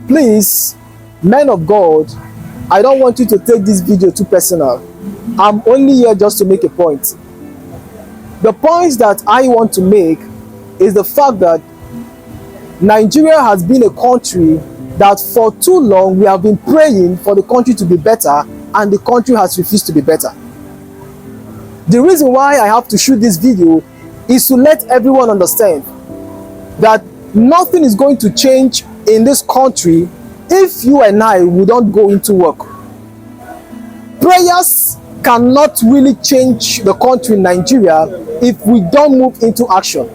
Please, men of God, I don't want you to take this video too personal. I'm only here just to make a point. The point that I want to make is the fact that Nigeria has been a country that for too long we have been praying for the country to be better, and the country has refused to be better. The reason why I have to shoot this video is to let everyone understand that nothing is going to change in this country if you and I would not go into work. Prayers cannot really change the country Nigeria if we don't move into action.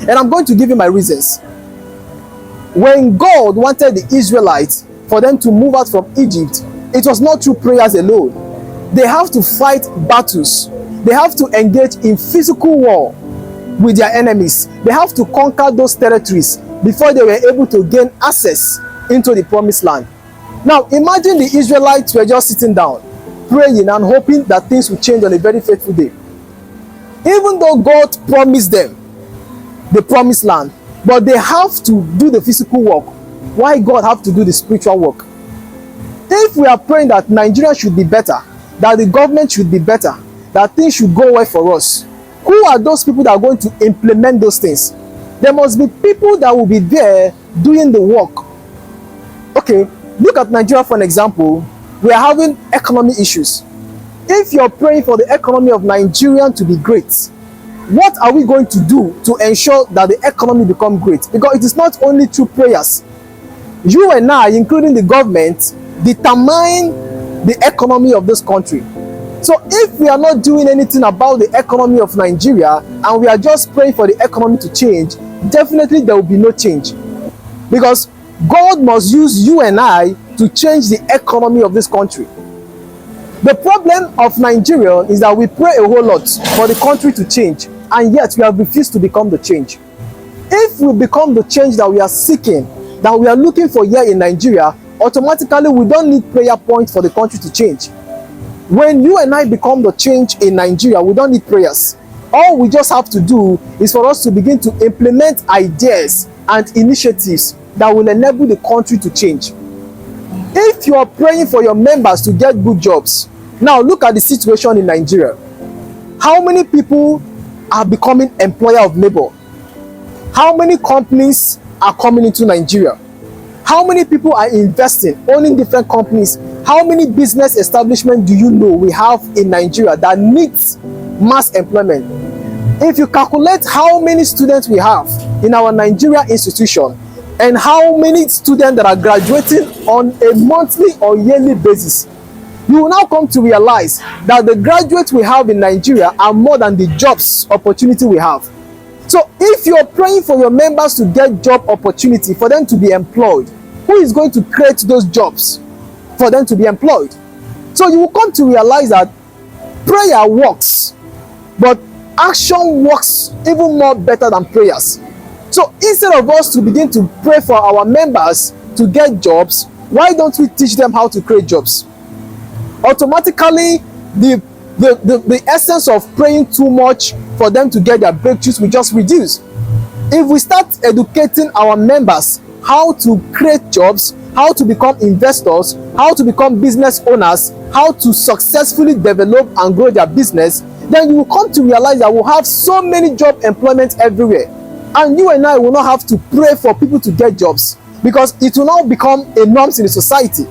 And I'm going to give you my reasons. When God wanted the Israelites for them to move out from Egypt, it was not through prayers alone. They have to fight battles. They have to engage in physical war with their enemies. They have to conquer those territories before they were able to gain access into the promised land. Now imagine the Israelites were just sitting down, praying and hoping that things would change on a very fateful day. Even though God promised them the promised land, but they have to do the physical work. Why God have to do the spiritual work? If we are praying that Nigeria should be better, that the government should be better, that things should go well for us, who are those people that are going to implement those things? There must be people that will be there doing the work. Okay, look at Nigeria for an example. We are having economic issues. If you're praying for the economy of Nigeria to be great, what are we going to do to ensure that the economy becomes great? Because it is not only through prayers. You and I, including the government, determine the economy of this country. So if we are not doing anything about the economy of Nigeria and we are just praying for the economy to change, definitely there will be no change. Because God must use you and I to change the economy of this country. The problem of Nigeria is that we pray a whole lot for the country to change, and yet we have refused to become the change. If we become the change that we are seeking, that we are looking for here in Nigeria, automatically we don't need prayer points for the country to change. When you and I become the change in Nigeria, we don't need prayers. All we just have to do is for us to begin to implement ideas and initiatives that will enable the country to change. If you are praying for your members to get good jobs, now look at the situation in Nigeria. How many people are becoming employer of labor? How many companies are coming into Nigeria? How many people are investing, owning different companies? How many business establishments do you know we have in Nigeria that needs mass employment? If you calculate how many students we have in our Nigeria institution and how many students that are graduating on a monthly or yearly basis, you will now come to realize that the graduates we have in Nigeria are more than the jobs opportunity we have. So if you're praying for your members to get job opportunity, for them to be employed, who is going to create those jobs for them to be employed? So you will come to realize that prayer works, but action works even more better than prayers. So instead of us to begin to pray for our members to get jobs, why don't we teach them how to create jobs? Automatically, the essence of praying too much for them to get their breakthroughs will just reduce. If we start educating our members how to create jobs, how to become investors, how to become business owners, how to successfully develop and grow their business, then you will come to realize that we'll have so many job employment everywhere. And you and I will not have to pray for people to get jobs, because it will now become a norm in the society.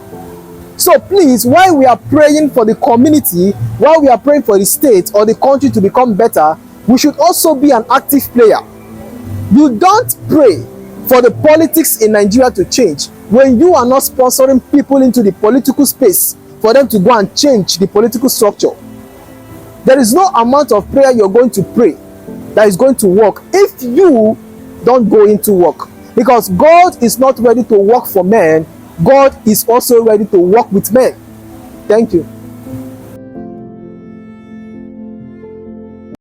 So please, while we are praying for the community, while we are praying for the state or the country to become better, we should also be an active player. You don't pray for the politics in Nigeria to change when you are not sponsoring people into the political space for them to go and change the political structure. There is no amount of prayer you're going to pray that is going to work if you don't go into work. Because God is not ready to work for men, God is also ready to work with men. Thank you.